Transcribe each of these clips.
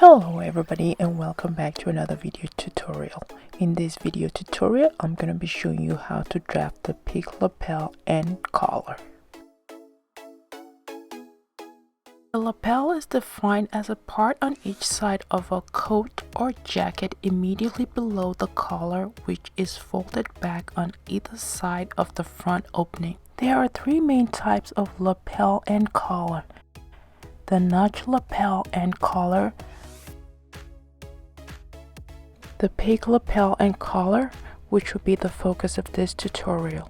Hello everybody and welcome back to another video tutorial. In this video tutorial I'm going to be showing you how to draft the PEAK lapel and collar. The lapel is defined as a part on each side of a coat or jacket immediately below the collar, which is folded back on either side of the front opening. There are three main types of lapel and collar: the notch lapel and collar, the PEAK lapel and collar, which will be the focus of this tutorial,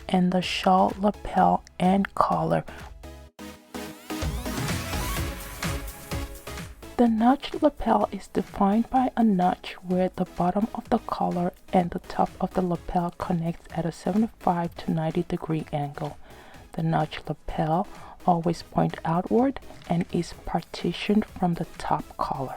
and the SHAWL lapel and collar. The notch lapel is defined by a notch where the bottom of the collar and the top of the lapel connects at a 75 to 90 degree angle. The notch lapel always points outward and is partitioned from the top collar.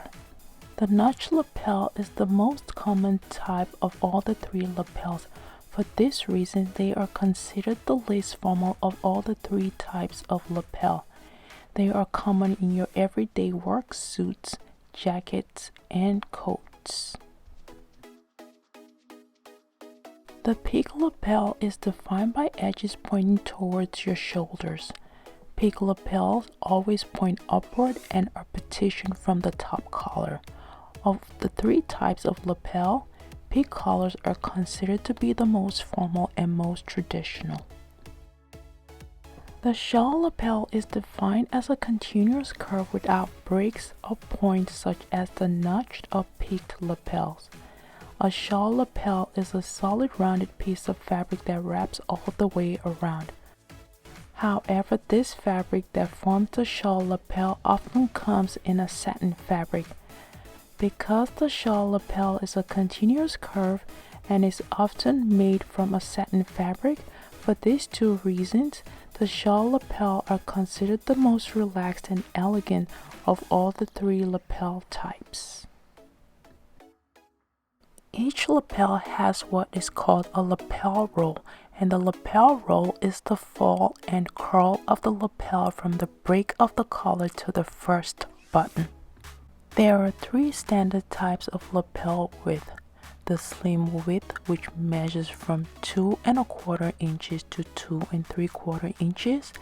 The notch lapel is the most common type of all the three lapels. For this reason, they are considered the least formal of all the three types of lapel. They are common in your everyday work suits, jackets, and coats. The PEAK lapel is defined by edges pointing towards your shoulders. PEAK lapels always point upward and are partitioned from the top collar. Of the three types of lapel, PEAK collars are considered to be the most formal and most traditional. The SHAWL lapel is defined as a continuous curve without breaks or points such as the notched or peaked lapels. A SHAWL lapel is a solid rounded piece of fabric that wraps all the way around. However, this fabric that forms the SHAWL lapel often comes in a satin fabric. Because the SHAWL lapel is a continuous curve and is often made from a satin fabric, for these two reasons, the SHAWL lapel are considered the most relaxed and elegant of all the three lapel types. Each lapel has what is called a lapel roll, and the lapel roll is the fall and curl of the lapel from the break of the collar to the first button. There are three standard types of lapel width: the slim width, which measures from 2 1/4 inches to 2 3/4 inches,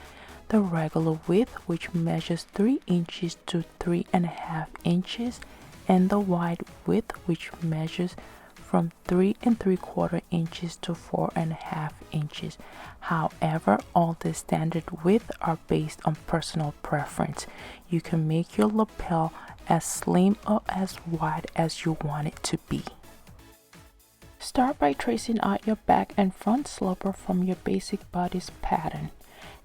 the regular width, which measures 3 inches to 3 1/2 inches, and the wide width, which measures from 3 3/4 inches to 4 1/2 inches. However, all the standard widths are based on personal preference. You can make your lapel as slim or as wide as you want it to be. Start by tracing out your back and front sloper from your basic bodice pattern.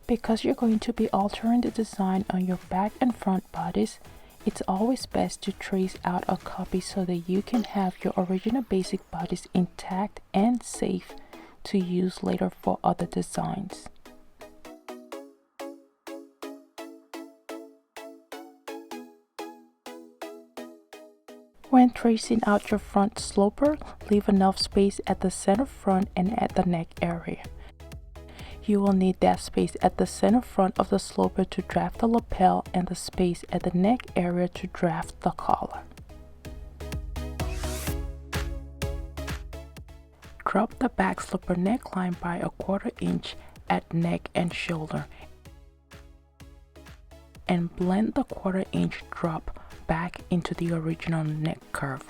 Because you're going to be altering the design on your back and front bodice, it's always best to trace out a copy so that you can have your original basic bodice intact and safe to use later for other designs. When tracing out your front sloper, leave enough space at the center front and at the neck area. You will need that space at the center front of the sloper to draft the lapel and the space at the neck area to draft the collar. Drop the back sloper neckline by 1/4 inch at neck and shoulder and blend the 1/4 inch drop back into the original neck curve.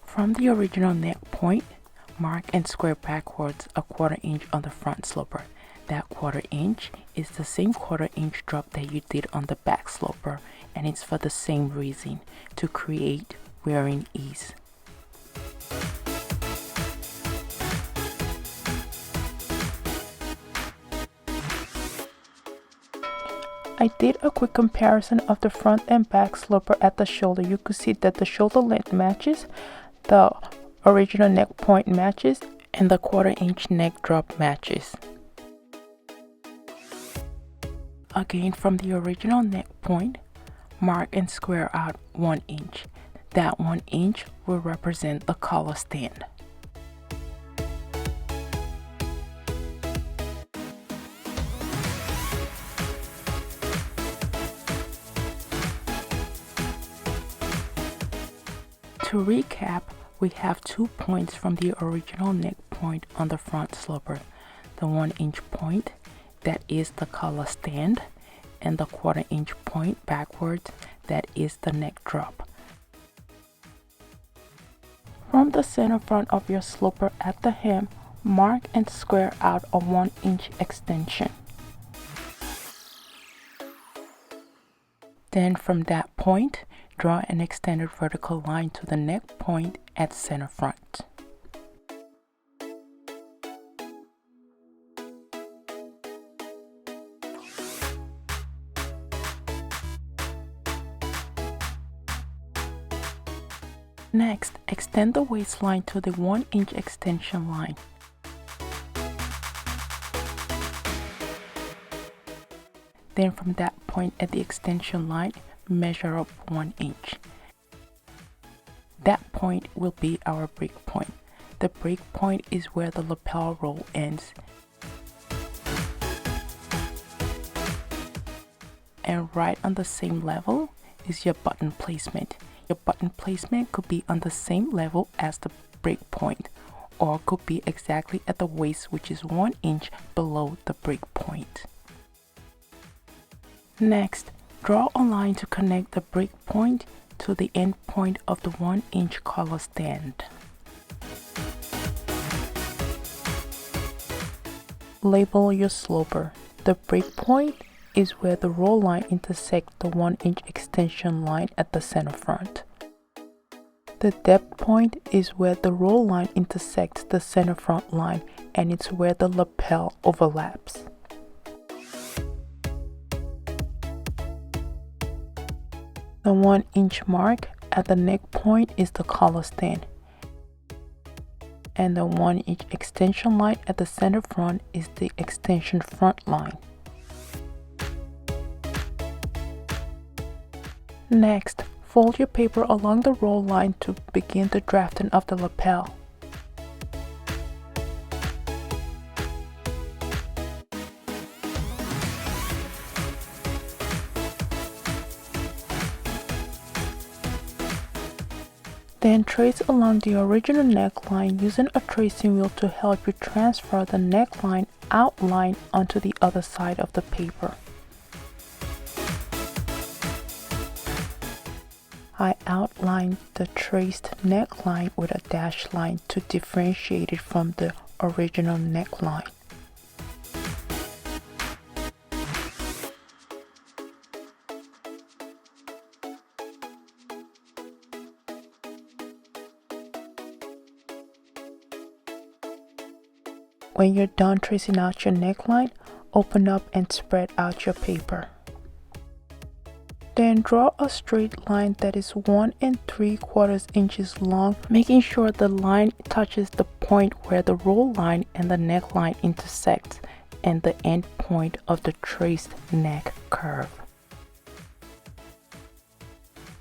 From the original neck point, mark and square backwards 1/4 inch on the front sloper. That 1/4 inch is the same 1/4 inch drop that you did on the back sloper, and it's for the same reason, to create wearing ease. I did a quick comparison of the front and back sloper at the shoulder. You could see that the shoulder length matches, the original neck point matches, and the 1/4 inch neck drop matches. Again, from the original neck point, mark and square out 1 inch. That 1 inch will represent the collar stand. To recap, we have 2 points from the original neck point on the front slipper. The 1-inch point, that is the collar stand, and the 1/4-inch point backwards, that is the neck drop. From the center front of your slipper at the hem, mark and square out a 1-inch extension. Then from that point, draw an extended vertical line to the neck point at center front. Next, extend the waistline to the 1-inch extension line. Then from that point at the extension line, measure up 1 inch. That point will be our break point. The break point is where the lapel roll ends. And right on the same level is your button placement. Your button placement could be on the same level as the break point, or could be exactly at the waist, which is 1 inch below the break point. Next, draw a line to connect the break point to the end point of the 1-inch collar stand. Label your slipper. The break point is where the roll line intersects the 1-inch extension line at the center front. The depth point is where the roll line intersects the center front line, and it's where the lapel overlaps. The 1-inch mark at the neck point is the collar stand, and the 1-inch extension line at the center front is the extension front line. Next, fold your paper along the roll line to begin the drafting of the lapel. Then trace along the original neckline using a tracing wheel to help you transfer the neckline outline onto the other side of the paper. I outlined the traced neckline with a dashed line to differentiate it from the original neckline. When you're done tracing out your neckline, open up and spread out your paper. Then draw a straight line that is 1 3/4 inches long, making sure the line touches the point where the roll line and the neckline intersect and the end point of the traced neck curve.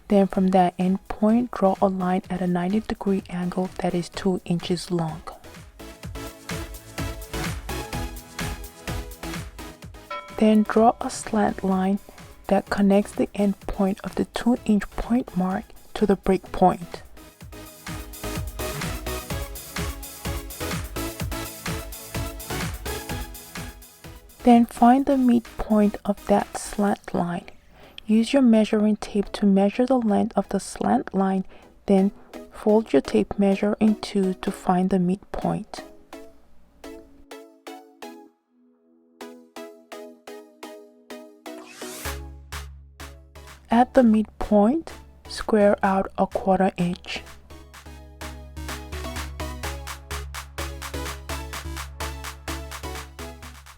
Then from that end point, draw a line at a 90-degree angle that is 2 inches long. Then draw a slant line that connects the end point of the 2-inch point mark to the break point. Then find the midpoint of that slant line. Use your measuring tape to measure the length of the slant line, then fold your tape measure in two to find the midpoint. At the midpoint, square out a 1/4 inch.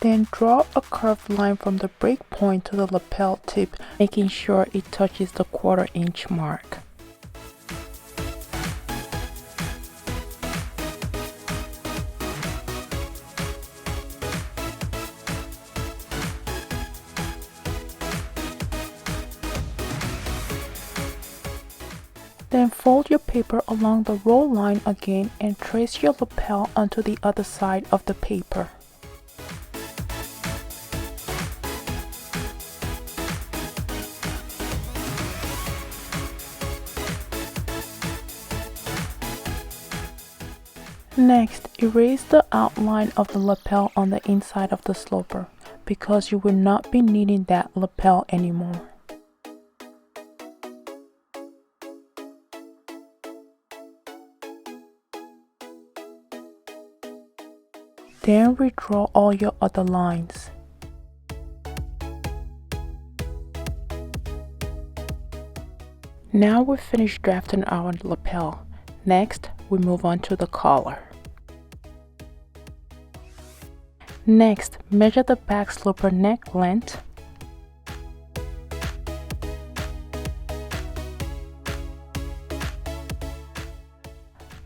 Then draw a curved line from the break point to the lapel tip, making sure it touches the 1/4 inch mark. Then fold your paper along the roll line again and trace your lapel onto the other side of the paper. Next, erase the outline of the lapel on the inside of the sloper because you will not be needing that lapel anymore. Then redraw all your other lines. Now we've finished drafting our lapel. Next, we move on to the collar. Next, measure the back sloper neck length.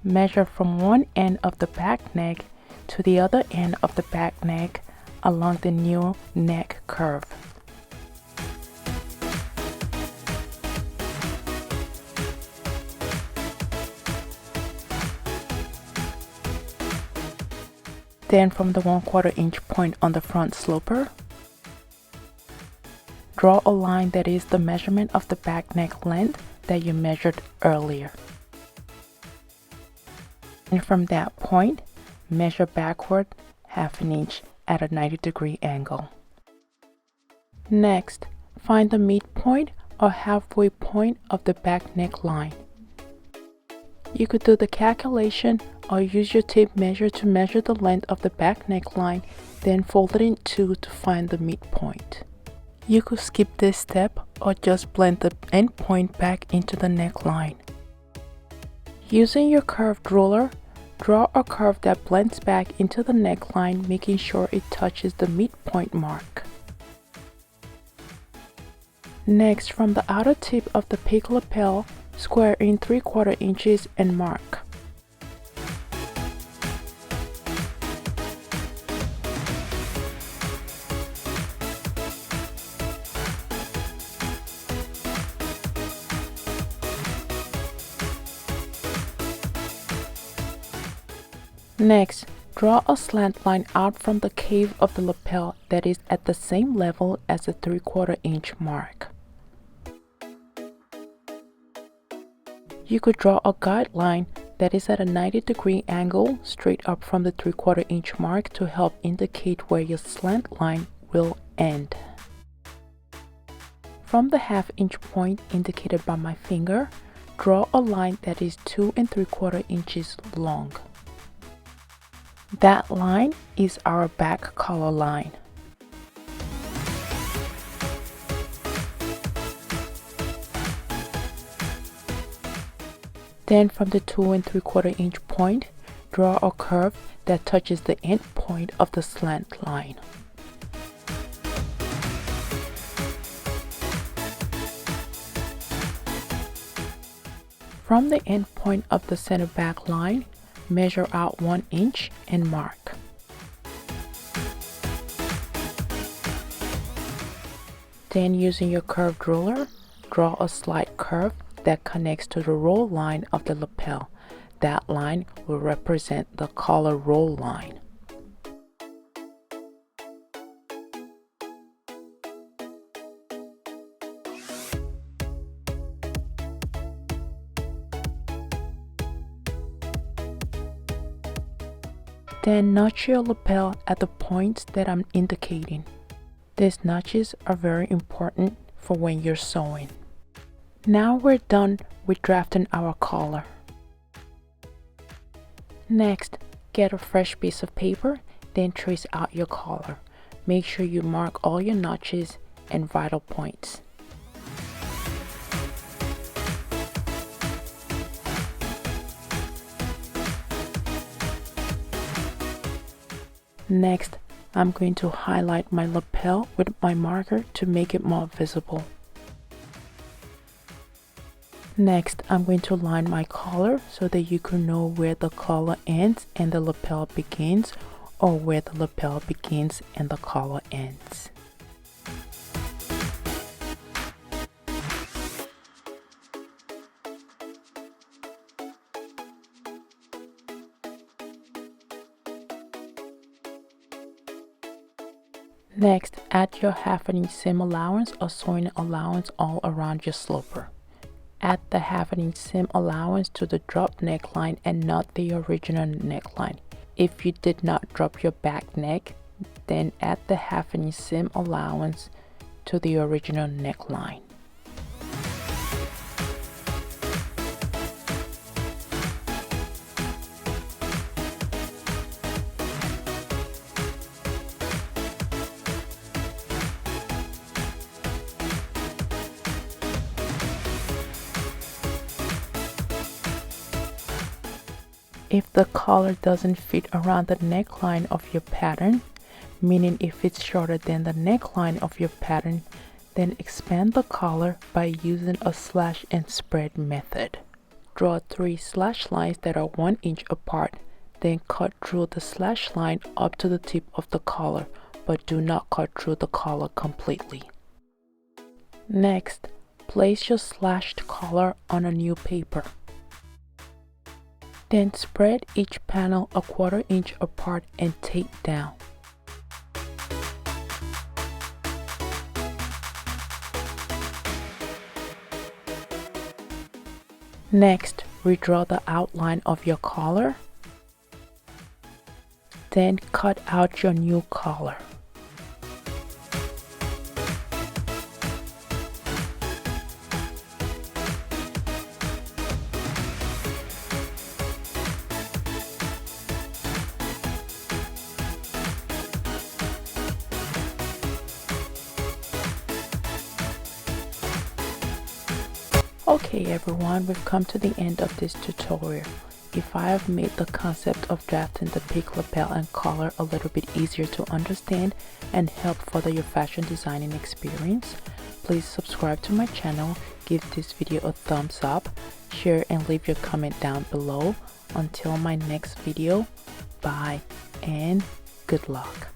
Measure from one end of the back neck to the other end of the back neck along the new neck curve. Then from the 1/4 inch point on the front sloper, draw a line that is the measurement of the back neck length that you measured earlier. And from that point, measure backward 1/2 inch at a 90-degree angle. Next, find the midpoint or halfway point of the back neck line. You could do the calculation or use your tape measure to measure the length of the back neckline, then fold it in two to find the midpoint. You could skip this step or just blend the end point back into the neckline. Using your curved ruler, draw a curve that blends back into the neckline, making sure it touches the midpoint mark. Next, from the outer tip of the PEAK lapel, square in 3/4 inches and mark. Next, draw a slant line out from the cave of the lapel that is at the same level as the 3/4 inch mark. You could draw a guideline that is at a 90-degree angle straight up from the 3/4 inch mark to help indicate where your slant line will end. From the 1/2 inch point indicated by my finger, draw a line that is 2 3/4 inches long. That line is our back collar line. Then from the 2 3/4 inch point, draw a curve that touches the end point of the slant line. From the end point of the center back line, measure out 1 inch and mark. Then using your curved ruler, draw a slight curve that connects to the roll line of the lapel. That line will represent the collar roll line. Then notch your lapel at the points that I'm indicating. These notches are very important for when you're sewing. Now we're done with drafting our collar. Next, get a fresh piece of paper, then trace out your collar. Make sure you mark all your notches and vital points. Next, I'm going to highlight my lapel with my marker to make it more visible. Next, I'm going to line my collar so that you can know where the collar ends and the lapel begins, or where the lapel begins and the collar ends. Next, add your 1/2 inch seam allowance or sewing allowance all around your sloper. Add the 1/2 inch seam allowance to the drop neckline and not the original neckline. If you did not drop your back neck, then add the 1/2 inch seam allowance to the original neckline. If the collar doesn't fit around the neckline of your pattern, meaning if it's shorter than the neckline of your pattern, then expand the collar by using a slash and spread method. Draw 3 slash lines that are 1 inch apart, then cut through the slash line up to the tip of the collar, but do not cut through the collar completely. Next, place your slashed collar on a new paper. Then spread each panel a 1/4 inch apart and tape down. Next, redraw the outline of your collar. Then cut out your new collar. Okay everyone, we've come to the end of this tutorial. If I have made the concept of drafting the PEAK lapel and collar a little bit easier to understand and help further your fashion designing experience, please subscribe to my channel, give this video a thumbs up, share and leave your comment down below. Until my next video, bye and good luck.